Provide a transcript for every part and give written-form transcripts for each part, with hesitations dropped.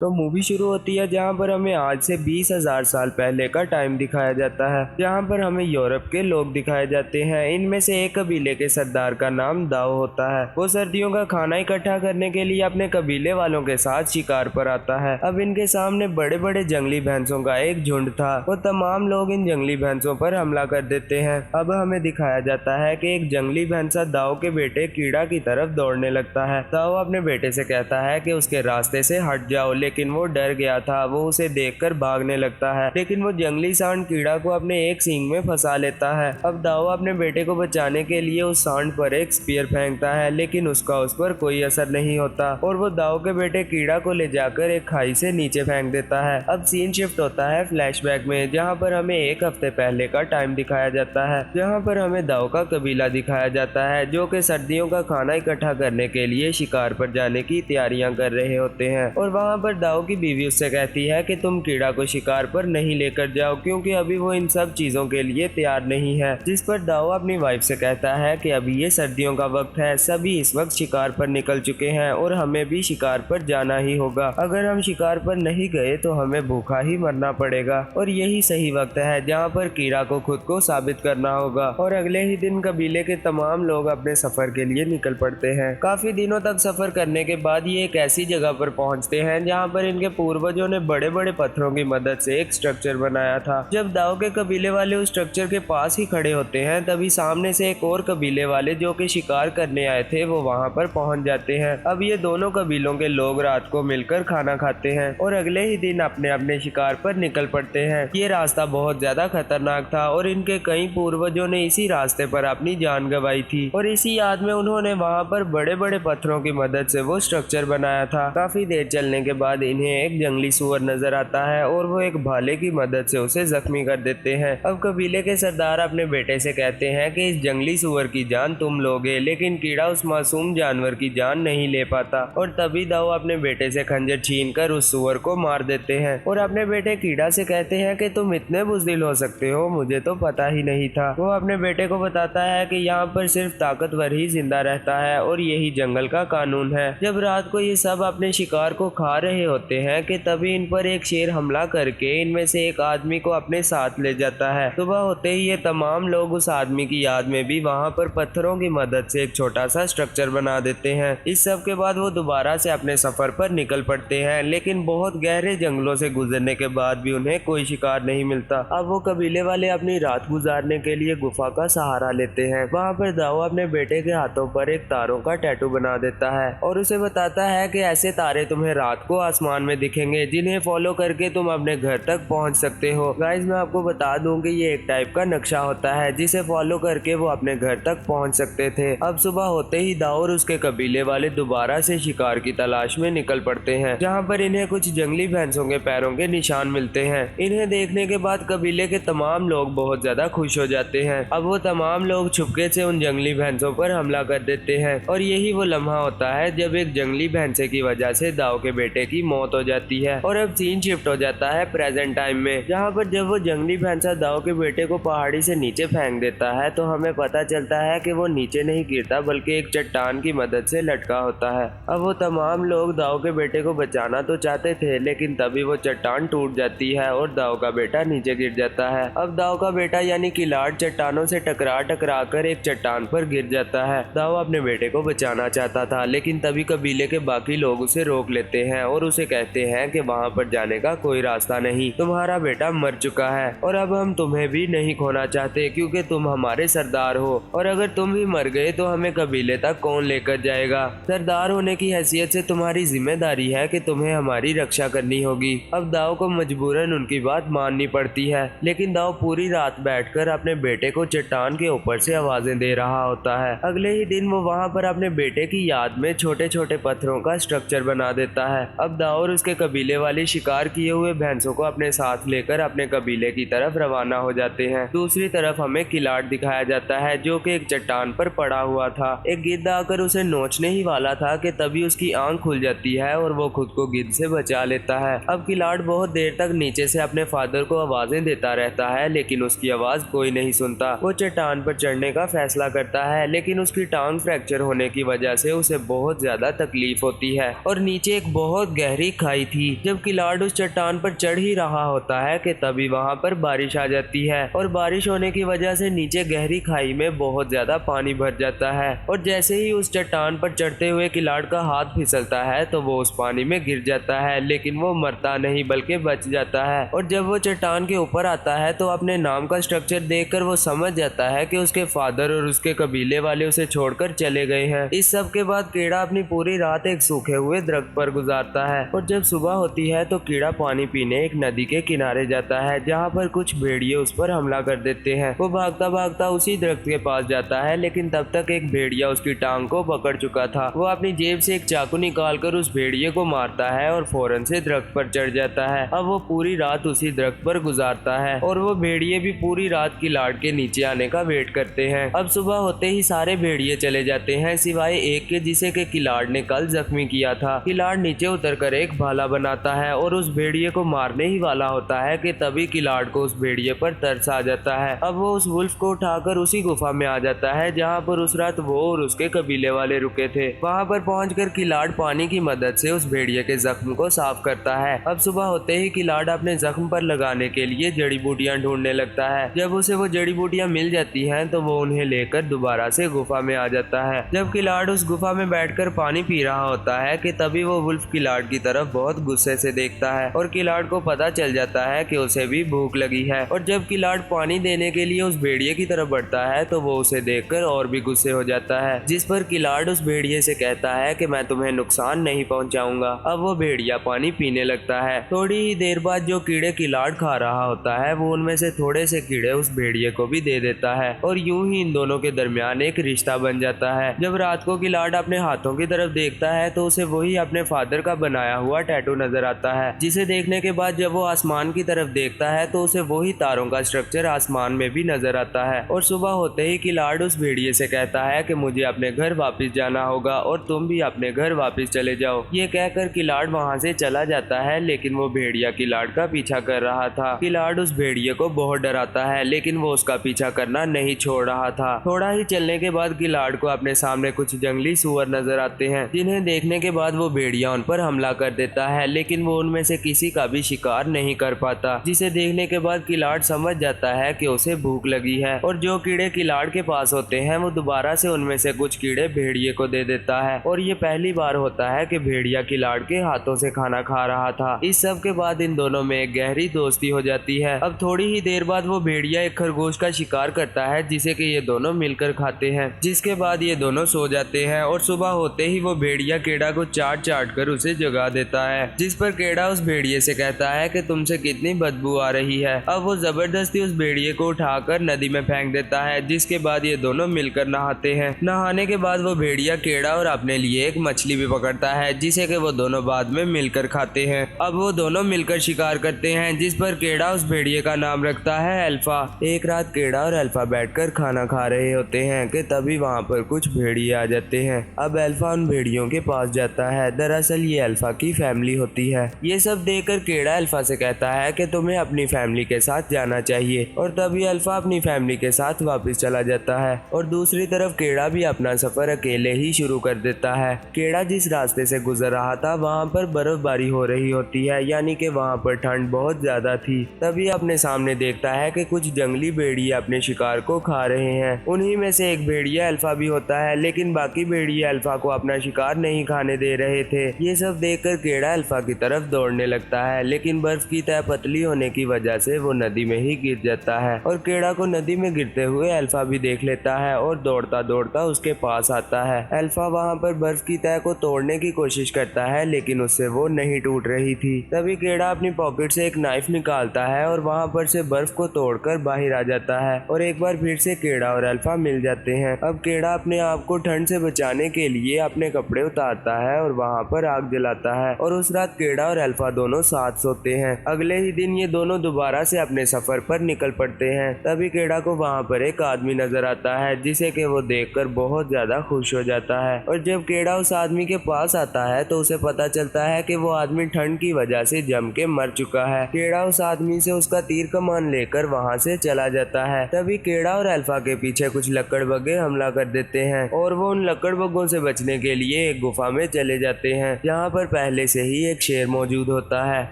तो मूवी शुरू होती है जहाँ पर हमें आज से 20,000 साल पहले का टाइम दिखाया जाता है, जहाँ पर हमें यूरोप के लोग दिखाए जाते हैं। इनमें से एक कबीले के सरदार का नाम दाओ होता है। वो सर्दियों का खाना इकट्ठा करने के लिए अपने कबीले वालों के साथ शिकार पर आता है। अब इनके सामने बड़े बड़े जंगली भैंसों का एक झुंड था। वो तमाम लोग इन जंगली भैंसों पर हमला कर देते हैं। अब हमें दिखाया जाता है कि एक जंगली भैंसा दाओ के बेटे कीड़ा की तरफ दौड़ने लगता है। दाओ अपने बेटे से कहता है कि उसके रास्ते से हट जाओ, लेकिन वो डर गया था। वो उसे देखकर भागने लगता है, लेकिन वो जंगली सांड कीड़ा को अपने एक सींग में फंसा लेता है। अब दाओ अपने बेटे को बचाने के लिए उस सांड पर एक स्पीयर फेंकता है, लेकिन उसका उस पर कोई असर नहीं होता और वो दाओ के बेटे कीड़ा को ले जाकर एक खाई से नीचे फेंक देता है। अब सीन शिफ्ट होता है फ्लैशबैक में, जहाँ पर हमें एक हफ्ते पहले का टाइम दिखाया जाता है, जहाँ पर हमें दाओ का कबीला दिखाया जाता है जो कि सर्दियों का खाना इकट्ठा करने के लिए शिकार पर जाने की तैयारियां कर रहे होते हैं। और वहाँ पर दाओ की बीवी उससे कहती है कि तुम कीड़ा को शिकार पर नहीं लेकर जाओ, क्योंकि अभी वो इन सब चीजों के लिए तैयार नहीं है। जिस पर दाओ अपनी वाइफ से कहता है कि अभी ये सर्दियों का वक्त है, सभी इस वक्त शिकार पर निकल चुके हैं और हमें भी शिकार पर जाना ही होगा। अगर हम शिकार पर नहीं गए तो हमें भूखा ही मरना पड़ेगा और यही सही वक्त है जहाँ पर कीड़ा को खुद को साबित करना होगा। और अगले ही दिन कबीले के तमाम लोग अपने सफर के लिए निकल पड़ते हैं। काफी दिनों तक सफर करने के बाद ये एक ऐसी जगह पर पहुंचते हैं जहाँ पर इनके पूर्वजों ने बड़े बड़े पत्थरों की मदद से एक स्ट्रक्चर बनाया था। जब दाओ के कबीले वाले उस स्ट्रक्चर के पास ही खड़े होते हैं, तभी सामने से एक और कबीले वाले जो कि शिकार करने आए थे वो वहां पर पहुंच जाते हैं। अब ये दोनों कबीलों के लोग रात को मिलकर खाना खाते हैं और अगले ही दिन अपने अपने शिकार पर निकल पड़ते हैं। ये रास्ता बहुत ज्यादा खतरनाक था और इनके कई पूर्वजों ने इसी रास्ते पर अपनी जान गंवाई थी और इसी याद में उन्होंने वहां पर बड़े बड़े पत्थरों की मदद से वो स्ट्रक्चर बनाया था। काफी देर चलने के बाद इन्हें एक जंगली सुअर नजर आता है और वो एक भाले की मदद से उसे जख्मी कर देते हैं। अब कबीले के सरदार अपने बेटे से कहते हैं कि इस जंगली सुअर की जान तुम लोगे, लेकिन कीड़ा उस मासूम जानवर की जान नहीं ले पाता। और तभी दाओ अपने बेटे से खंजर छीनकर उस सुअर को मार देते हैं और अपने बेटे कीड़ा से कहते हैं कि तुम इतने बुज़दिल हो सकते हो, मुझे तो पता ही नहीं था। वो अपने बेटे को बताता है कि यहाँ पर सिर्फ ताकतवर ही जिंदा रहता है और यही जंगल का कानून है। जब रात को ये सब अपने शिकार को खा रहे होते हैं कि तभी इन पर एक शेर हमला करके इनमें से एक आदमी को अपने साथ ले जाता है। सुबह होते ही ये तमाम लोग उस आदमी की याद में भी वहाँ पर पत्थरों की मदद से एक छोटा सा स्ट्रक्चर बना देते हैं। इस सब के बाद वो दोबारा से अपने सफर पर निकल पड़ते हैं, लेकिन बहुत गहरे जंगलों से गुजरने के बाद भी उन्हें कोई शिकार नहीं मिलता। अब वो कबीले वाले अपनी रात गुजारने के लिए गुफा का सहारा लेते हैं। वहाँ पर दाओ अपने बेटे के हाथों पर एक तारों का टैटू बना देता है और उसे बताता है कि ऐसे तारे तुम्हें रात को आसमान में दिखेंगे जिन्हें फॉलो करके तुम अपने घर तक पहुंच सकते हो। गाइस, मैं आपको बता दूं कि ये एक टाइप का नक्शा होता है जिसे फॉलो करके वो अपने घर तक पहुंच सकते थे। अब सुबह होते ही दाओ और उसके कबीले वाले दोबारा से शिकार की तलाश में निकल पड़ते हैं, जहां पर इन्हें कुछ जंगली भैंसों के पैरों के निशान मिलते हैं। इन्हें देखने के बाद कबीले के तमाम लोग बहुत ज्यादा खुश हो जाते हैं। अब वो तमाम लोग छुपके से उन जंगली भैंसों पर हमला कर देते हैं और यही वो लम्हा होता है जब एक जंगली भैंसे की वजह से दाओ के बेटे की मौत हो जाती है। और अब सीन शिफ्ट हो जाता है प्रेजेंट टाइम में, जहाँ पर जब वो जंगली भैंसा दाओ के बेटे को पहाड़ी से नीचे फेंक देता है तो हमें पता चलता है कि वो नीचे नहीं गिरता बल्कि एक चट्टान की मदद से लटका होता है। अब वो तमाम लोग दाओ के बेटे को बचाना तो चाहते थे, लेकिन तभी वो चट्टान टूट जाती है और दाओ का बेटा नीचे गिर जाता है। अब दाओ का बेटा यानी कि लाड चट्टानों से टकरा टकरा कर एक चट्टान पर गिर जाता है। दाओ अपने बेटे को बचाना चाहता था, लेकिन तभी कबीले के बाकी लोग उसे रोक लेते हैं और उसे कहते हैं कि वहां पर जाने का कोई रास्ता नहीं, तुम्हारा बेटा मर चुका है और अब हम तुम्हें भी नहीं खोना चाहते क्योंकि तुम हमारे सरदार हो और अगर तुम भी मर गए तो हमें कबीले तक कौन लेकर जाएगा। सरदार होने की हैसियत से तुम्हारी जिम्मेदारी है कि तुम्हें हमारी रक्षा करनी होगी। अब दाओ को मजबूरन उनकी बात माननी पड़ती है, लेकिन दाओ पूरी रात बैठकर अपने बेटे को चट्टान के ऊपर से आवाजें दे रहा होता है। अगले ही दिन वो वहाँ पर अपने बेटे की याद में छोटे छोटे पत्थरों का स्ट्रक्चर बना देता है। अब दाओ और उसके कबीले वाले शिकार किए हुए भैंसों को अपने साथ लेकर अपने कबीले की तरफ रवाना हो जाते हैं। दूसरी तरफ हमें किलाड़ दिखाया जाता है जो कि एक चट्टान पर पड़ा हुआ था। एक गिद्ध आकर उसे नोचने ही वाला था कि तभी उसकी आंख खुल जाती है और वो खुद को गिद्ध से बचा लेता है। अब किलाड़ बहुत देर तक नीचे से अपने फादर को आवाजें देता रहता है, लेकिन उसकी आवाज कोई नहीं सुनता। वो चट्टान पर चढ़ने का फैसला करता है, लेकिन उसकी टांग फ्रैक्चर होने की वजह से उसे बहुत ज्यादा तकलीफ होती है और नीचे एक बहुत गहरी खाई थी। जब किलाड़ उस चट्टान पर चढ़ ही रहा होता है कि तभी वहाँ पर बारिश आ जाती है और बारिश होने की वजह से नीचे गहरी खाई में बहुत ज्यादा पानी भर जाता है और जैसे ही उस चट्टान पर चढ़ते हुए किलाड़ का हाथ फिसलता है तो वो उस पानी में गिर जाता है, लेकिन वो मरता नहीं बल्कि बच जाता है। और जब वो चट्टान के ऊपर आता है तो अपने नाम का स्ट्रक्चर देखकर वो समझ जाता है कि उसके फादर और उसके कबीले वाले उसे छोड़कर चले गए हैं। इस सब के बाद कीड़ा अपनी पूरी रात एक सूखे हुए दरख्त पर गुजारता है और जब सुबह होती है तो कीड़ा पानी पीने एक नदी के किनारे जाता है, जहाँ पर कुछ भेड़िए उस पर हमला कर देते हैं। वो भागता भागता उसी दरख्त के पास जाता है, लेकिन तब तक एक भेड़िया उसकी टांग को पकड़ चुका था। वो अपनी जेब से एक चाकू निकालकर उस भेड़िए को मारता है और फौरन से दरख्त पर चढ़ जाता है। अब वो पूरी रात उसी दरख्त पर गुजारता है और वो भेड़िए भी पूरी रात किलाड़ के नीचे आने का वेट करते हैं। अब सुबह होते ही सारे भेड़िए चले जाते हैं सिवाय एक के, जिसे के किलाड़ ने कल जख्मी किया था। किलाड़ नीचे उतरकर एक भाला बनाता है और उस भेड़िए को मारने ही वाला होता है कि तभी किलाड़ को उस भेड़िए पर तरस आ जाता है। अब वो उस वुल्फ को उठाकर उसी गुफा में आ जाता है जहाँ पर उस रात वो और उसके कबीले वाले रुके थे। वहाँ पर पहुंचकर किलाड़ पानी की मदद से उस भेड़िए के जख्म को साफ करता है। अब सुबह होते ही किलाड़ अपने जख्म पर लगाने के लिए जड़ी बूटियां ढूंढने लगता है। जब उसे वो जड़ी बूटियां मिल जाती हैं तो वो उन्हें लेकर दोबारा से गुफा में आ जाता है। जब किलाड़ उस गुफा में बैठकर पानी पी रहा होता है कि तभी वो वुल्फ किलाड़ की तरफ बहुत गुस्से से देखता है और किलाड़ को पता चल जाता है कि उसे भी भूख लगी है। और जब किलाड़ पानी देने के लिए उस भेड़िए की तरफ बढ़ता है तो वो उसे देखकर और भी गुस्से हो जाता है, जिस पर किलाड़ उस भेड़िए से कहता है कि मैं तुम्हें नुकसान नहीं पहुंचाऊंगा। अब वो भेड़िया पानी पीने लगता है। थोड़ी ही देर बाद जो कीड़े किलाड़ खा रहा होता है वो उनमें से थोड़े से कीड़े उस भेड़िए को भी दे देता है और यूं ही इन दोनों के दरमियान एक रिश्ता बन जाता है। जब रात को किलाड़ अपने हाथों की तरफ देखता है तो उसे वही अपने फादर का बनाया हुआ टैटू नजर आता है, जिसे देखने के बाद जब वो आसमान की तरफ देखता है तो उसे वही तारों का स्ट्रक्चर आसमान में भी नजर आता है। और सुबह होते ही किलाड़ उस भेड़िए से कहता है कि मुझे अपने घर वापस जाना होगा और तुम भी अपने घर वापस चले जाओ। ये कहकर किलाड़ वहाँ से चला जाता है, लेकिन वो भेड़िया किलाड़ का पीछा कर रहा था। किलाड़ उस भेड़िए को बहुत डराता है, लेकिन वो उसका पीछा करना नहीं छोड़ रहा था। थोड़ा ही चलने के बाद किलाड़ को अपने सामने कुछ जंगली सुअर नजर आते हैं, जिन्हें देखने के बाद वो भेड़िया उन पर हमला कर देता है, लेकिन वो उनमें से किसी का भी शिकार नहीं कर पाता, जिसे देखने के बाद किलाड़ समझ जाता है कि उसे भूख लगी है। और जो कीड़े किलाड़ के पास होते हैं वो दोबारा से उनमें से कुछ कीड़े भेड़िए को दे देता है और ये पहली बार होता है कि भेड़िया किलाड़ के हाथों से खाना खा रहा था। इस सब के बाद इन दोनों में एक गहरी दोस्ती हो जाती है। अब थोड़ी ही देर बाद वो भेड़िया एक खरगोश का शिकार करता है, जिसे कि ये दोनों मिलकर खाते हैं, जिसके बाद ये दोनों सो जाते हैं और सुबह होते ही वो भेड़िया कीड़ा को चाट चाट कर उसे जगा देता है, जिस पर कीड़ा उस भेड़िए से कहता है कि तुमसे कितनी बदबू आ रही है। अब वो जबरदस्ती उस भेड़िए को उठाकर नदी में फेंक देता है, जिसके बाद ये दोनों मिलकर नहाते हैं। नहाने के बाद वो भेड़िया कीड़ा और अपने लिए एक मछली भी पकड़ता है, जिसे कि वो दोनों बाद में मिलकर खाते हैं। अब वो दोनों मिलकर शिकार करते हैं, जिस पर कीड़ा उस भेड़िए का नाम रखता है अल्फा। एक रात कीड़ा और अल्फा बैठकर खाना खा रहे होते हैं कि तभी वहाँ पर कुछ भेड़िए आ जाते हैं। अब अल्फा उन भेड़ियों के पास जाता है। दरअसल ये अल्फा की फैमिली होती है। ये सब देखकर कीड़ा अल्फा से कहता है कि तुम्हें अपनी फैमिली के साथ जाना चाहिए और तभी अल्फा अपनी फैमिली के साथ वापस चला जाता है और दूसरी तरफ कीड़ा भी अपना सफर अकेले ही शुरू कर देता है। कीड़ा जिस रास्ते से गुजर रहा था वहाँ पर बर्फबारी हो रही होती है, यानी कि वहाँ पर ठंड बहुत ज्यादा थी। तभी अपने सामने देखता है कि कुछ जंगली भेड़िए अपने शिकार को खा रहे हैं। उन्हीं में से एक भेड़िया अल्फा भी होता है, लेकिन बाकी भेड़िए अल्फा को अपना शिकार नहीं खाने दे रहे थे। ये सब देखकर कीड़ा अल्फा की तरफ दौड़ने लगता है, लेकिन बर्फ की तह पतली होने की वजह से वो नदी में ही गिर जाता है और कीड़ा को नदी में गिरते हुए अल्फा भी देख लेता है और दौड़ता दौड़ता उसके पास आता है। अल्फा वहाँ पर बर्फ की तह को तोड़ने की कोशिश करता है, लेकिन उससे वो नहीं टूट रही थी। तभी कीड़ा अपनी पॉकेट से एक नाइफ निकालता है और वहाँ पर से बर्फ को तोड़कर बाहर आ जाता है और एक बार फिर से कीड़ा और अल्फा मिल जाते हैं। अब कीड़ा अपने आप को ठंड से बचाने के लिए अपने कपड़े उतारता है और वहाँ पर आग जलाता है और उस रात कीड़ा और अल्फा दोनों साथ सोते हैं। अगले ही दिन ये दोनों दोबारा से अपने सफर पर निकल पड़ते हैं। तभी कीड़ा को वहाँ पर एक आदमी नजर आता है, जिसे कि वो देखकर बहुत ज्यादा खुश हो जाता है और जब कीड़ा उस आदमी के पास आता है तो उसे पता चलता है कि वो आदमी ठंड की वजह से जम के मर चुका है। कीड़ा उस आदमी से उसका तीर कमान लेकर वहाँ से चला जाता है। तभी कीड़ा और अल्फा के पीछे कुछ लकड़बग्गे हमला कर देते हैं और वो उन लकड़बग्गों से बचने के लिए एक गुफा में चले जाते हैं, जहाँ पर पहले से ही एक शेर मौजूद होता है।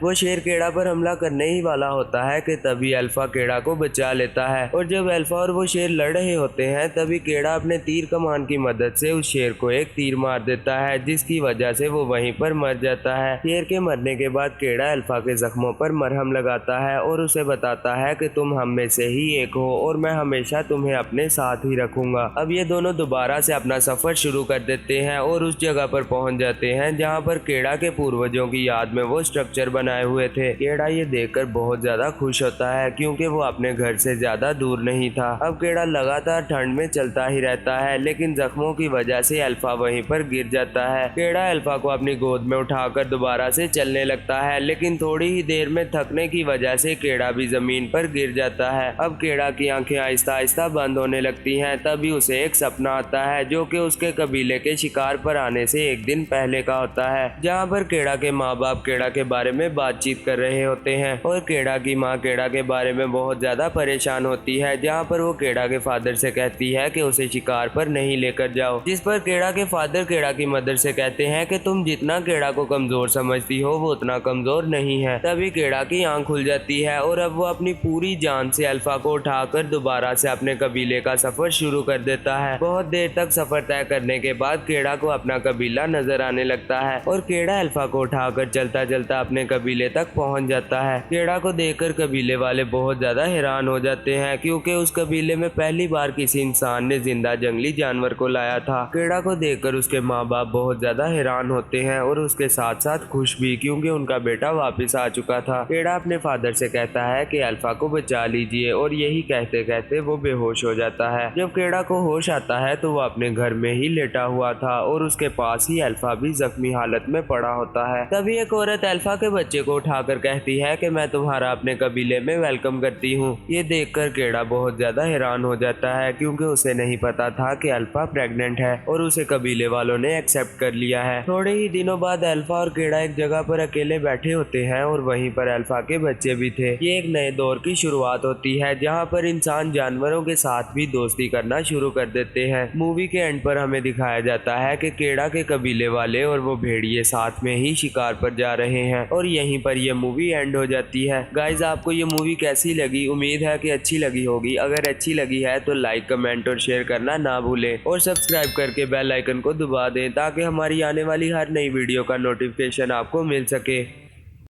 वो शेर केड़ा पर हमला करने ही वाला होता है कि तभी अल्फा केड़ा को बचा लेता है, और जब अल्फा और वो शेर लड़ रहे होते हैं तभी केड़ा अपने तीर कमान की मदद से उस शेर को एक तीर मार देता है, जिसकी वजह से वो वहीं पर मर जाता है। शेर के मरने के बाद केड़ा अल्फा के जख्मों पर मरहम लगाता है और उसे बताता है कि तुम हम में से ही एक हो और मैं हमेशा तुम्हें अपने साथ ही रखूंगा। अब ये दोनों दोबारा से अपना सफर शुरू कर देते हैं और उस जगह पर पहुंच जाते हैं जहां पर केड़ा के पूर्वजों की याद में वो स्ट्रक्चर बनाए हुए थे। केड़ा ये देखकर बहुत ज्यादा खुश होता है क्योंकि वो अपने घर से ज्यादा दूर नहीं था। अब केड़ा लगातार ठंड में चलता ही रहता है, लेकिन जख्मों की वजह से अल्फा वहीं पर गिर जाता है। केड़ा अल्फा को अपनी गोद में उठाकर दोबारा से चलने लगता है, लेकिन थोड़ी ही देर में थकने की वजह से केड़ा भी जमीन पर गिर जाता है। अब केड़ा की आंखें आहिस्ता आहिस्ता बंद होने लगती हैं। तभी उसे एक सपना आता है जो कि उसके कबीले के शिकार पर आने से एक दिन पहले का होता है, जहां पर केड़ा के माँ बाप केड़ा के बारे में बातचीत कर रहे होते हैं और केड़ा की माँ केड़ा के बारे में बहुत ज्यादा परेशान होती है, जहां पर वो केड़ा के फादर से कहती है कि उसे शिकार पर नहीं लेकर जाओ, जिस पर केड़ा के फादर केड़ा की मदर से कहते हैं कि तुम जितना केड़ा को कमजोर समझती हो वो उतना कमजोर नहीं है। तभी केड़ा की आंख खुल जाती है और अब वो अपनी पूरी जान से अल्फा को उठाकर दोबारा से अपने कबीले का सफर शुरू कर देता है। बहुत देर तक सफर तय करने के बाद केड़ा को अपना कबीला नजर आने लगता है और केड़ा अल्फा को उठाकर चलता चलता अपने कबीले तक पहुंच जाता है। केड़ा को देखकर कबीले वाले बहुत ज्यादा हैरान हो जाते हैं क्योंकि उस कबीले में पहली बार किसी इंसान ने जिंदा जंगली जानवर को लाया था। केड़ा को देखकर उसके माँ बाप बहुत ज्यादा हैरान होते हैं और उसके साथ साथ खुश भी क्योंकि उनका बेटा वापस आ चुका था। केड़ा अपने फादर से कहता है कि अल्फा को बचा लीजिए और यही कहते कहते वो बेहोश हो जाता है। जब केड़ा को होश आता है तो वो अपने घर में ही लेटा हुआ था और उसके पास ही अल्फा भी जख्मी हालत में पड़ा होता है। तभी एक औरत अल्फा के बच्चे को उठाकर कहती है कि मैं तुम्हारा अपने कबीले में वेलकम करती हूँ। ये देखकर केड़ा बहुत ज्यादा हैरान हो जाता है क्योंकि उसे नहीं पता था कि अल्फा प्रेग्नेंट है और उसे कबीले वालों ने एक्सेप्ट कर लिया है। थोड़े ही दिनों बाद अल्फा और केड़ा एक जगह पर अकेले बैठे होते हैं और वहीं पर अल्फा के बच्चे भी थे। ये एक नए दौर की शुरुआत होती है जहाँ पर इंसान जानवरों के साथ भी दोस्ती करना शुरू कर देते हैं। मूवी के एंड पर हमें दिखाया जाता है कि केड़ा के कबीले वाले और वो भेड़िए साथ में ही शिकार पर जा रहे हैं और यहीं पर ये मूवी एंड हो जाती है। गाइज, आपको ये मूवी कैसी लगी? उम्मीद है कि अच्छी लगी होगी। अगर अच्छी लगी है तो लाइक, कमेंट और शेयर करना ना भूलें और सब्सक्राइब करके बेल आइकन को दबा दें ताकि हमारी आने वाली हर नई वीडियो का नोटिफिकेशन आपको मिल सके।